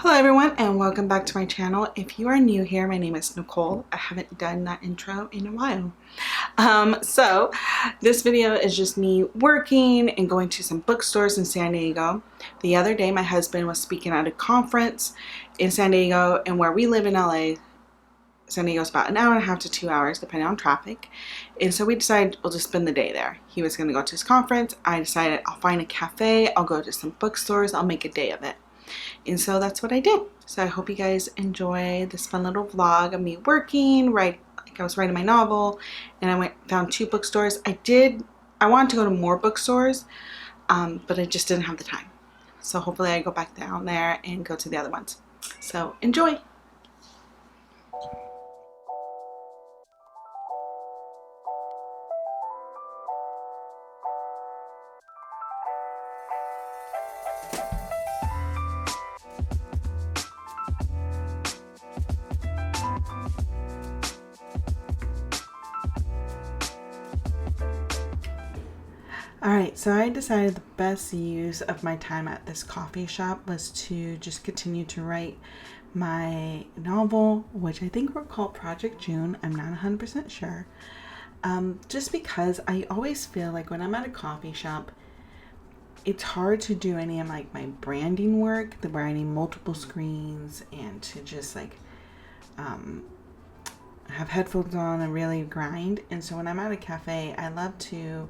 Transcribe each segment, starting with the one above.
Hello everyone and welcome back to my channel. If you are new here, my name is Nicole. I haven't done that intro in a while. So this video is just me working and going to some bookstores in San Diego. The other day my husband was speaking at a conference in San Diego, and where we live in LA, San Diego's about an hour and a half to 2 hours depending on traffic. And so we decided we'll just spend the day there. He was going to go to his conference. I decided I'll find a cafe, I'll go to some bookstores, I'll make a day of it. And so that's what I did. So I hope you guys enjoy this fun little vlog of me working, like I was writing my novel, and I found 2 bookstores. I wanted to go to more bookstores, but I just didn't have the time. So hopefully I go back down there and go to the other ones. So enjoy. Alright, so I decided the best use of my time at this coffee shop was to just continue to write my novel, which I think we're called Project June. I'm not 100% sure. Just because I always feel like when I'm at a coffee shop, it's hard to do any of like my branding work, where I need multiple screens and to just like have headphones on and really grind. And so when I'm at a cafe, I love to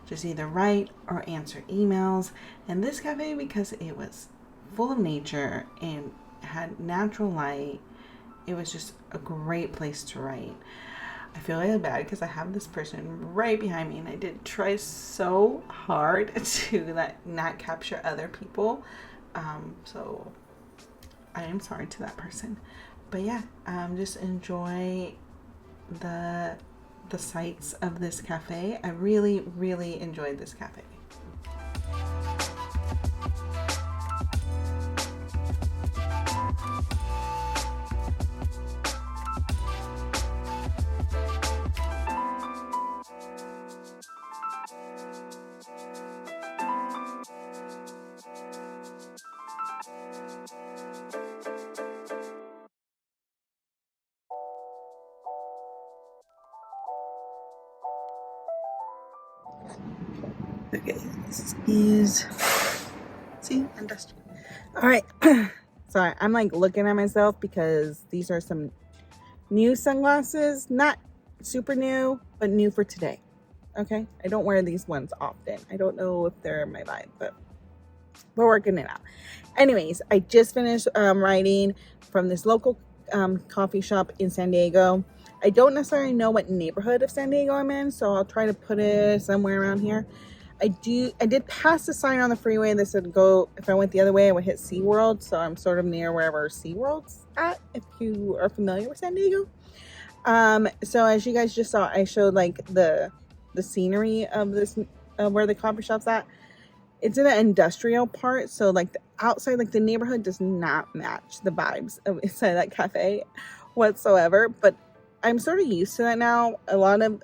just either write or answer emails. And this cafe, because it was full of nature and had natural light, it was just a great place to write. I feel really bad because I have this person right behind me, and I did try so hard to not capture other people. So I am sorry to that person. But yeah, just enjoy the sights of this cafe. I really enjoyed this cafe. Okay, this is, see, industrial. All right, sorry, I'm like looking at myself because these are some new sunglasses, not super new, but new for today. Okay, I don't wear these ones often. I don't know if they're my vibe, but we're working it out. Anyways, I just finished writing from this local coffee shop in San Diego. I don't necessarily know what neighborhood of San Diego I'm in, so I'll try to put it somewhere around here. I did pass the sign on the freeway that said go, if I went the other way I would hit SeaWorld, so I'm sort of near wherever SeaWorld's at, if you are familiar with San Diego. So as you guys just saw, I showed like the scenery of this, where the coffee shop's at. It's in an industrial part, so like the outside, like the neighborhood does not match the vibes of inside that cafe whatsoever, but I'm sort of used to that now. A lot of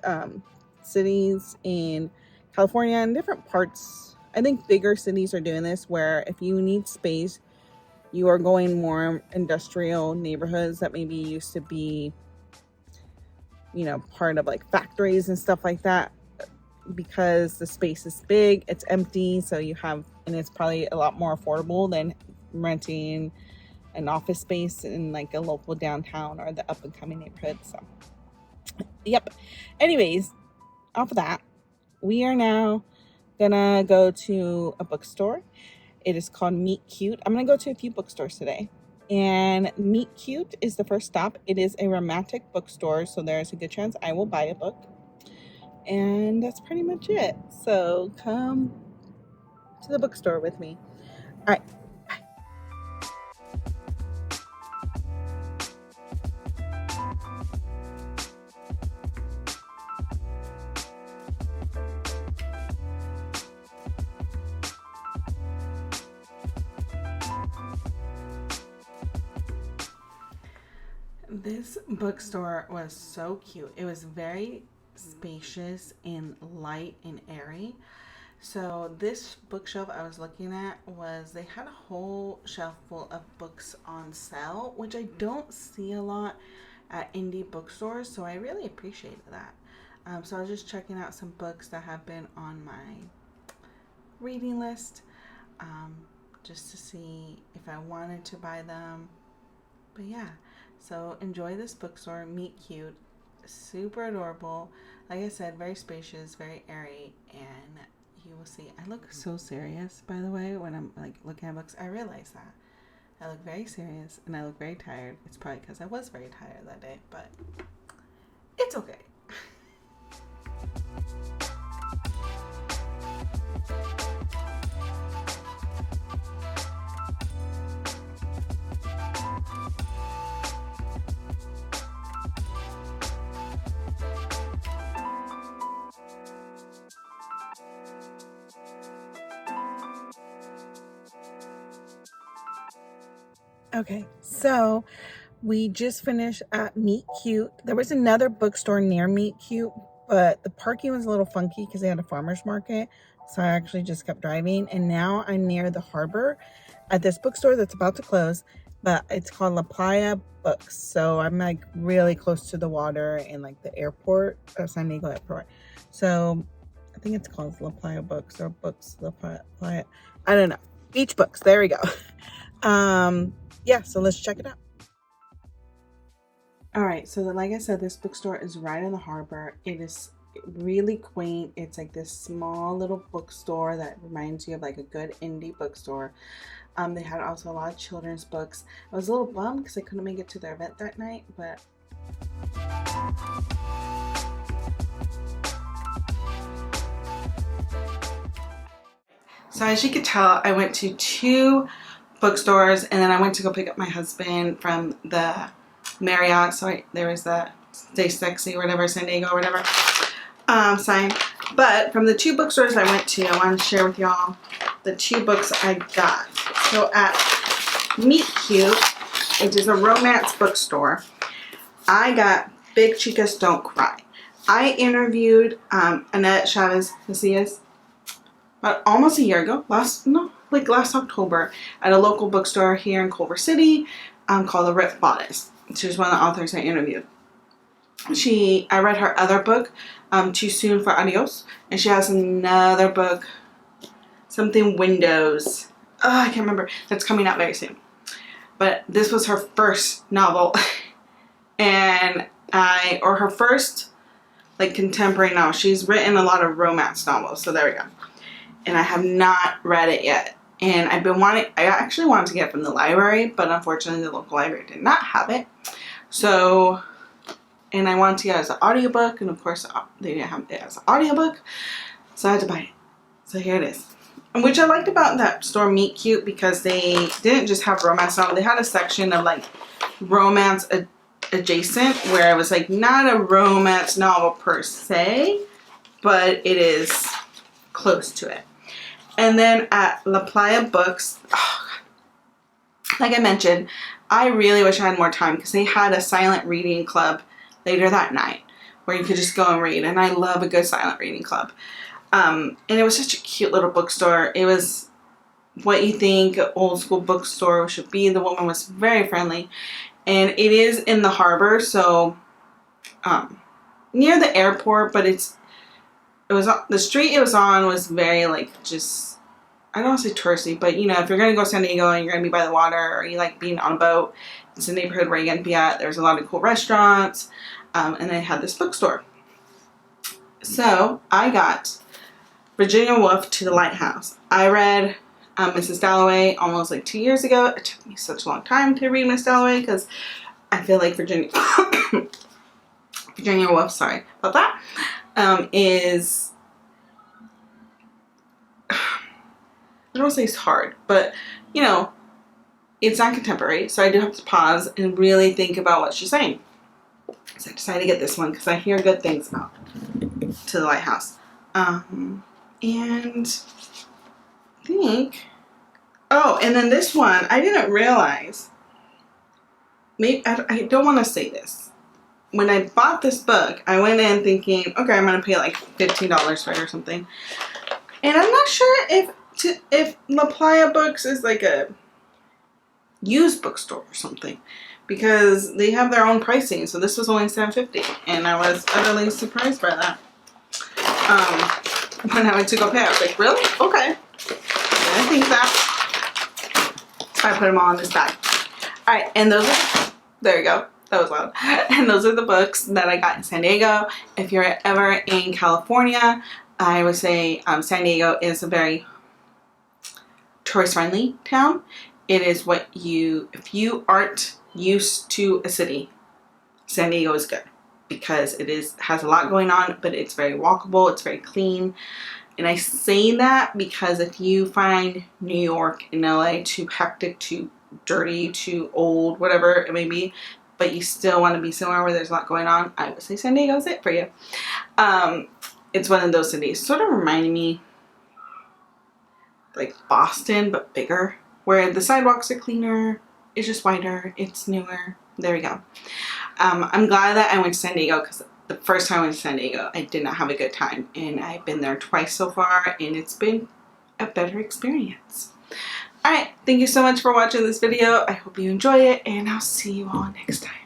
cities in California and different parts, I think bigger cities are doing this, where if you need space, you are going more industrial neighborhoods that maybe used to be, you know, part of like factories and stuff like that, because the space is big, it's empty, so you have, and it's probably a lot more affordable than renting an office space in like a local downtown or the up and coming neighborhood. So yep, anyways, off of that, we are now gonna go to a bookstore. It is called Meet Cute. I'm gonna go to a few bookstores today, and Meet Cute is the first stop. It is a romantic bookstore, so there's a good chance I will buy a book, and that's pretty much it. So come to the bookstore with me. All right. This bookstore was so cute. It was very spacious and light and airy. So this bookshelf I was looking at they had a whole shelf full of books on sale, which I don't see a lot at indie bookstores, so I really appreciated that. So I was just checking out some books that have been on my reading list, just to see if I wanted to buy them. But yeah, so enjoy this bookstore. Meet Cute, super adorable. Like I said, very spacious, very airy, and you will see. I look so serious, by the way, when I'm like looking at books. I realize that I look very serious and I look very tired. It's probably because I was very tired that day, but it's okay. Okay, so we just finished at Meet Cute. There was another bookstore near Meet Cute, but the parking was a little funky because they had a farmer's market. So I actually just kept driving. And now I'm near the harbor at this bookstore that's about to close, but it's called La Playa Books. So I'm like really close to the water and like the airport of San Diego Airport. So I think it's called La Playa Books or Books La Playa. I don't know. Beach Books. There we go. Yeah, so let's check it out. All right, so like I said, this bookstore is right on the harbor. It is really quaint. It's like this small little bookstore that reminds you of like a good indie bookstore. They had also a lot of children's books. I was a little bummed because I couldn't make it to their event that night, but so as you could tell, I went to 2 bookstores and then I went to go pick up my husband from the Marriott. So there was the Stay Sexy or whatever, San Diego or whatever sign. But from the 2 bookstores I went to, I wanted to share with y'all the 2 books I got. So at Meet Cute, which is a romance bookstore, I got Big Chicas Don't Cry. I interviewed Annette Chavez Macias about almost a year ago, last October, at a local bookstore here in Culver City called The Rip Bodice. She was one of the authors I interviewed. I read her other book, Too Soon for Adios, and she has another book, something Windows. I can't remember. That's coming out very soon. But this was her first novel, and or her first like contemporary novel. She's written a lot of romance novels, so there we go. And I have not read it yet. And I actually wanted to get it from the library, but unfortunately the local library did not have it. So, and I wanted to get it as an audiobook, and of course they didn't have it as an audiobook, so I had to buy it. So here it is. And which I liked about that store, Meet Cute, because they didn't just have romance novels. They had a section of like romance adjacent, where it was like not a romance novel per se, but it is close to it. And then at La Playa Books, like I mentioned, I really wish I had more time because they had a silent reading club later that night where you could just go and read. And I love a good silent reading club. And it was such a cute little bookstore. It was what you think an old school bookstore should be. The woman was very friendly. And it is in the harbor, so near the airport, but the street it was on was very like just, I don't want to say touristy, but you know, if you're going to go to San Diego and you're going to be by the water or you like being on a boat, it's a neighborhood where you're going to be at. There's a lot of cool restaurants, and they had this bookstore. So I got Virginia Woolf to the Lighthouse. I read Mrs. Dalloway almost like 2 years ago. It took me such a long time to read Miss Dalloway because I feel like Virginia Woolf, sorry about that, is, I don't want to say it's hard, but you know, it's not contemporary, so I do have to pause and really think about what she's saying. So I decided to get this one because I hear good things about To the Lighthouse. And I think, oh, and then this one, I didn't realize, maybe, I don't want to say this. When I bought this book, I went in thinking, okay, I'm going to pay like $15 for it or something. And I'm not sure if La Playa Books is like a used bookstore or something, because they have their own pricing. So this was only $7.50, and I was utterly surprised by that. When I went to go pay, I was like, really? Okay. I think that. So I put them all in this bag. All right, and those are, there you go. That was loud. And those are the books that I got in San Diego. If you're ever in California, I would say San Diego is a very tourist-friendly town. It is what you, if you aren't used to a city, San Diego is good, because it has a lot going on, but it's very walkable, it's very clean. And I say that because if you find New York and LA too hectic, too dirty, too old, whatever it may be, but you still want to be somewhere where there's a lot going on, I would say San Diego is it for you. It's one of those cities. Sort of reminded me like Boston, but bigger, where the sidewalks are cleaner, it's just wider, it's newer. There we go. I'm glad that I went to San Diego, because the first time I went to San Diego, I did not have a good time, and I've been there twice so far, and it's been a better experience. Alright, thank you so much for watching this video. I hope you enjoy it, and I'll see you all next time.